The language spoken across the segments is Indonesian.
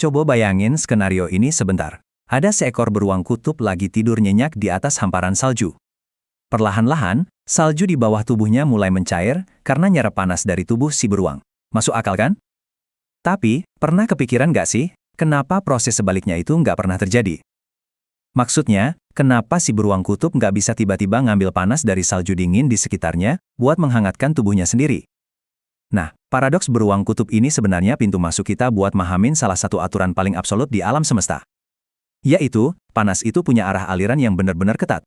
Coba bayangin skenario ini sebentar. Ada seekor beruang kutub lagi tidur nyenyak di atas hamparan salju. Perlahan-lahan, salju di bawah tubuhnya mulai mencair karena nyerap panas dari tubuh si beruang. Masuk akal kan? Tapi, pernah kepikiran nggak sih, kenapa proses sebaliknya itu nggak pernah terjadi? Maksudnya, kenapa si beruang kutub nggak bisa tiba-tiba ngambil panas dari salju dingin di sekitarnya buat menghangatkan tubuhnya sendiri? Nah, paradoks beruang kutub ini sebenarnya pintu masuk kita buat mahamin salah satu aturan paling absolut di alam semesta. Yaitu, panas itu punya arah aliran yang benar-benar ketat.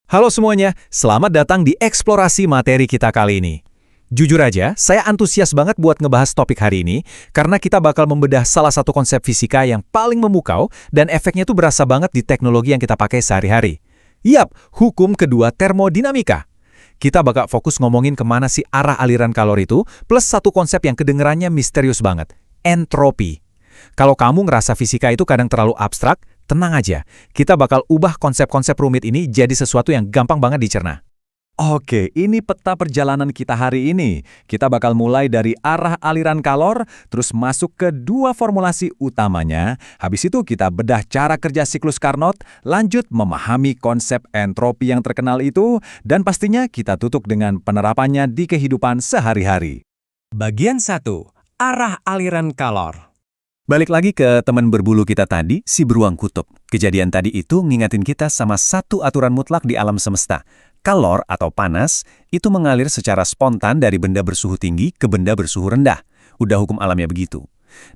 Halo semuanya, selamat datang di eksplorasi materi kita kali ini. Jujur aja, saya antusias banget buat ngebahas topik hari ini, karena kita bakal membedah salah satu konsep fisika yang paling memukau, dan efeknya tuh berasa banget di teknologi yang kita pakai sehari-hari. Yap, hukum kedua termodinamika. Kita bakal fokus ngomongin kemana sih arah aliran kalori itu, plus satu konsep yang kedengerannya misterius banget, entropi. Kalau kamu ngerasa fisika itu kadang terlalu abstrak, tenang aja, kita bakal ubah konsep-konsep rumit ini jadi sesuatu yang gampang banget dicerna. Oke, ini peta perjalanan kita hari ini. Kita bakal mulai dari arah aliran kalor, terus masuk ke dua formulasi utamanya. Habis itu kita bedah cara kerja siklus Carnot, lanjut memahami konsep entropi yang terkenal itu, dan pastinya kita tutup dengan penerapannya di kehidupan sehari-hari. Bagian 1. Arah aliran kalor. Balik lagi ke teman berbulu kita tadi, si beruang kutub. Kejadian tadi itu ngingatin kita sama satu aturan mutlak di alam semesta. Kalor atau panas itu mengalir secara spontan dari benda bersuhu tinggi ke benda bersuhu rendah. Udah hukum alamnya begitu.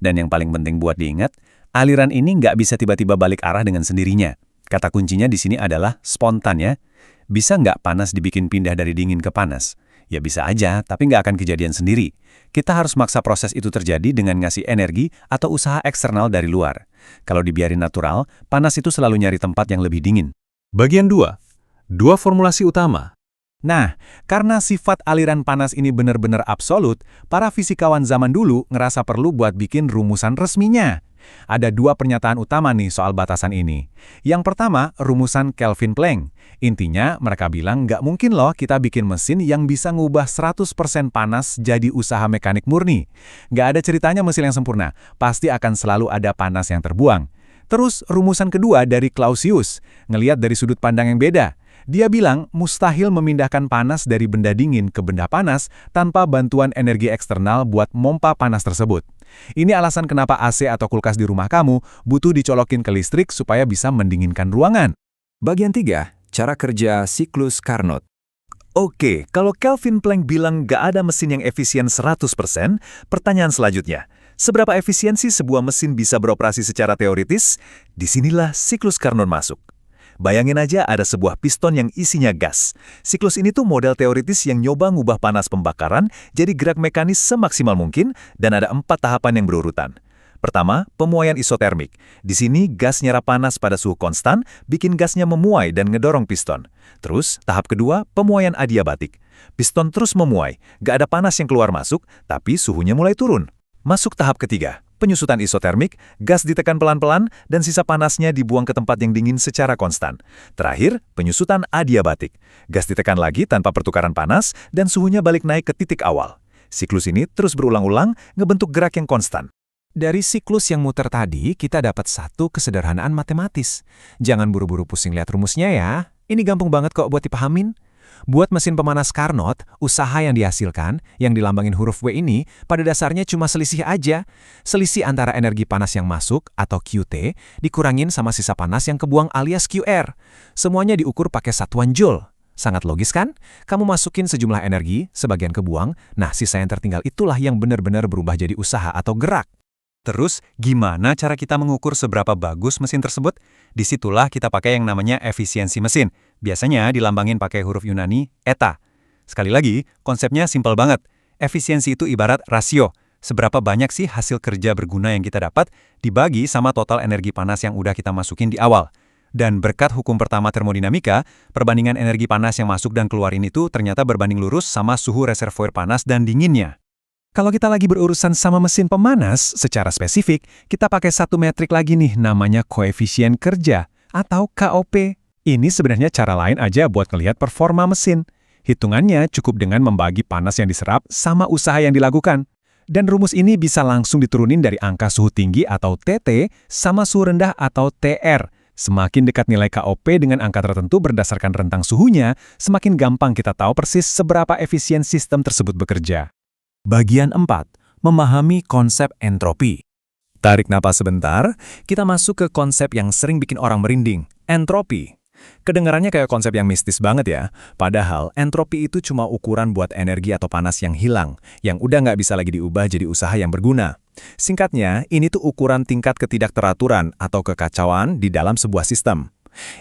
Dan yang paling penting buat diingat, aliran ini nggak bisa tiba-tiba balik arah dengan sendirinya. Kata kuncinya di sini adalah spontan ya. Bisa nggak panas dibikin pindah dari dingin ke panas? Ya bisa aja, tapi nggak akan kejadian sendiri. Kita harus maksa proses itu terjadi dengan ngasih energi atau usaha eksternal dari luar. Kalau dibiarin natural, panas itu selalu nyari tempat yang lebih dingin. Bagian 2. Dua formulasi utama. Nah, karena sifat aliran panas ini benar-benar absolut, para fisikawan zaman dulu ngerasa perlu buat bikin rumusan resminya. Ada dua pernyataan utama nih soal batasan ini. Yang pertama, rumusan Kelvin-Planck. Intinya, mereka bilang nggak mungkin loh kita bikin mesin yang bisa ngubah 100% panas jadi usaha mekanik murni. Nggak ada ceritanya mesin yang sempurna, pasti akan selalu ada panas yang terbuang. Terus, rumusan kedua dari Clausius, ngelihat dari sudut pandang yang beda. Dia bilang mustahil memindahkan panas dari benda dingin ke benda panas tanpa bantuan energi eksternal buat mompa panas tersebut. Ini alasan kenapa AC atau kulkas di rumah kamu butuh dicolokin ke listrik supaya bisa mendinginkan ruangan. Bagian 3. Cara kerja siklus Carnot. Oke, kalau Kelvin-Planck bilang nggak ada mesin yang efisien 100%, pertanyaan selanjutnya, seberapa efisiensi sebuah mesin bisa beroperasi secara teoritis? Disinilah siklus Carnot masuk. Bayangin aja ada sebuah piston yang isinya gas. Siklus ini tuh model teoritis yang nyoba ngubah panas pembakaran jadi gerak mekanis semaksimal mungkin dan ada 4 tahapan yang berurutan. Pertama, pemuaian isotermik. Di sini gas nyerap panas pada suhu konstan, bikin gasnya memuai dan ngedorong piston. Terus, tahap kedua, pemuaian adiabatik. Piston terus memuai, gak ada panas yang keluar masuk, tapi suhunya mulai turun. Masuk tahap ketiga. Penyusutan isotermik, gas ditekan pelan-pelan, dan sisa panasnya dibuang ke tempat yang dingin secara konstan. Terakhir, penyusutan adiabatik. Gas ditekan lagi tanpa pertukaran panas, dan suhunya balik naik ke titik awal. Siklus ini terus berulang-ulang, ngebentuk gerak yang konstan. Dari siklus yang muter tadi, kita dapat satu kesederhanaan matematis. Jangan buru-buru pusing lihat rumusnya ya. Ini gampang banget kok buat dipahamin. Buat mesin pemanas Carnot, usaha yang dihasilkan, yang dilambangin huruf W ini, pada dasarnya cuma selisih aja. Selisih antara energi panas yang masuk, atau QT, dikurangin sama sisa panas yang kebuang alias QR. Semuanya diukur pakai satuan Joule. Sangat logis kan? Kamu masukin sejumlah energi, sebagian kebuang, nah sisa yang tertinggal itulah yang benar-benar berubah jadi usaha atau gerak. Terus, gimana cara kita mengukur seberapa bagus mesin tersebut? Disitulah kita pakai yang namanya efisiensi mesin. Biasanya dilambangin pakai huruf Yunani, eta. Sekali lagi, konsepnya simpel banget. Efisiensi itu ibarat rasio. Seberapa banyak sih hasil kerja berguna yang kita dapat dibagi sama total energi panas yang udah kita masukin di awal. Dan berkat hukum pertama termodinamika, perbandingan energi panas yang masuk dan keluarin itu ternyata berbanding lurus sama suhu reservoir panas dan dinginnya. Kalau kita lagi berurusan sama mesin pemanas, secara spesifik, kita pakai satu metrik lagi nih, namanya koefisien kerja, atau KOP. Ini sebenarnya cara lain aja buat ngelihat performa mesin. Hitungannya cukup dengan membagi panas yang diserap sama usaha yang dilakukan. Dan rumus ini bisa langsung diturunin dari angka suhu tinggi atau TT sama suhu rendah atau TR. Semakin dekat nilai KOP dengan angka tertentu berdasarkan rentang suhunya, semakin gampang kita tahu persis seberapa efisien sistem tersebut bekerja. Bagian 4. Memahami konsep entropi. Tarik napas sebentar, kita masuk ke konsep yang sering bikin orang merinding, entropi. Kedengarannya kayak konsep yang mistis banget ya, padahal entropi itu cuma ukuran buat energi atau panas yang hilang, yang udah nggak bisa lagi diubah jadi usaha yang berguna. Singkatnya, ini tuh ukuran tingkat ketidakteraturan atau kekacauan di dalam sebuah sistem.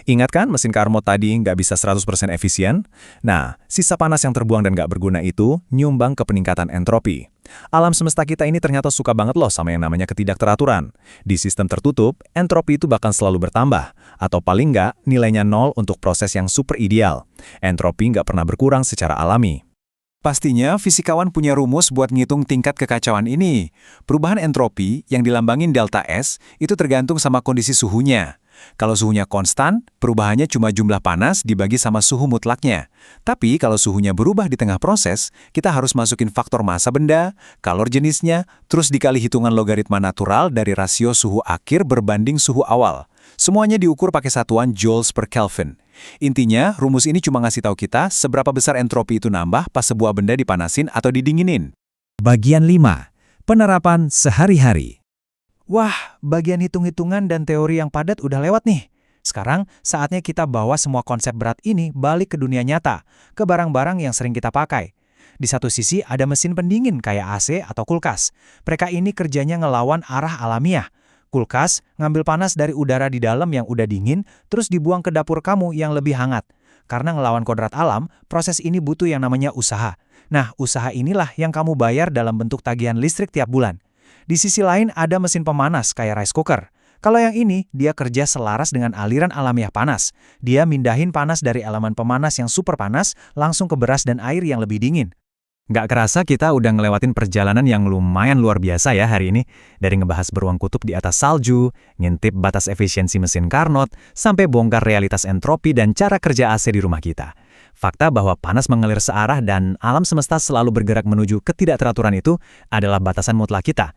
Ingat kan mesin Carnot tadi nggak bisa 100% efisien? Nah, sisa panas yang terbuang dan nggak berguna itu nyumbang ke peningkatan entropi. Alam semesta kita ini ternyata suka banget loh sama yang namanya ketidakteraturan. Di sistem tertutup, entropi itu bahkan selalu bertambah, atau paling nggak nilainya 0 untuk proses yang super ideal. Entropi nggak pernah berkurang secara alami. Pastinya, fisikawan punya rumus buat ngitung tingkat kekacauan ini. Perubahan entropi yang dilambangin delta S itu tergantung sama kondisi suhunya. Kalau suhunya konstan, perubahannya cuma jumlah panas dibagi sama suhu mutlaknya. Tapi kalau suhunya berubah di tengah proses, kita harus masukin faktor massa benda, kalor jenisnya, terus dikali hitungan logaritma natural dari rasio suhu akhir berbanding suhu awal. Semuanya diukur pakai satuan joules per Kelvin. Intinya, rumus ini cuma ngasih tahu kita seberapa besar entropi itu nambah pas sebuah benda dipanasin atau didinginin. Bagian 5. Penerapan sehari-hari. Wah, bagian hitung-hitungan dan teori yang padat udah lewat nih. Sekarang, saatnya kita bawa semua konsep berat ini balik ke dunia nyata, ke barang-barang yang sering kita pakai. Di satu sisi ada mesin pendingin kayak AC atau kulkas. Mereka ini kerjanya ngelawan arah alamiah. Kulkas ngambil panas dari udara di dalam yang udah dingin, terus dibuang ke dapur kamu yang lebih hangat. Karena ngelawan kodrat alam, proses ini butuh yang namanya usaha. Nah, usaha inilah yang kamu bayar dalam bentuk tagihan listrik tiap bulan. Di sisi lain ada mesin pemanas kayak rice cooker. Kalau yang ini, dia kerja selaras dengan aliran alamiah panas. Dia mindahin panas dari elemen pemanas yang super panas langsung ke beras dan air yang lebih dingin. Nggak kerasa kita udah ngelewatin perjalanan yang lumayan luar biasa ya hari ini. Dari ngebahas beruang kutub di atas salju, ngintip batas efisiensi mesin Carnot, sampai bongkar realitas entropi dan cara kerja AC di rumah kita. Fakta bahwa panas mengalir searah dan alam semesta selalu bergerak menuju ketidakteraturan itu adalah batasan mutlak kita.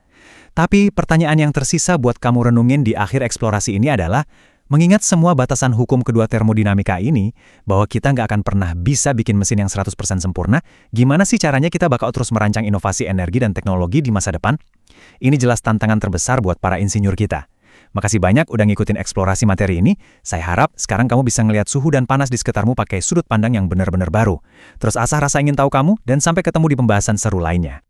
Tapi pertanyaan yang tersisa buat kamu renungin di akhir eksplorasi ini adalah, mengingat semua batasan hukum kedua termodinamika ini, bahwa kita nggak akan pernah bisa bikin mesin yang 100% sempurna, gimana sih caranya kita bakal terus merancang inovasi energi dan teknologi di masa depan? Ini jelas tantangan terbesar buat para insinyur kita. Makasih banyak udah ngikutin eksplorasi materi ini. Saya harap sekarang kamu bisa ngelihat suhu dan panas di sekitarmu pakai sudut pandang yang benar-benar baru. Terus asah rasa ingin tahu kamu, dan sampai ketemu di pembahasan seru lainnya.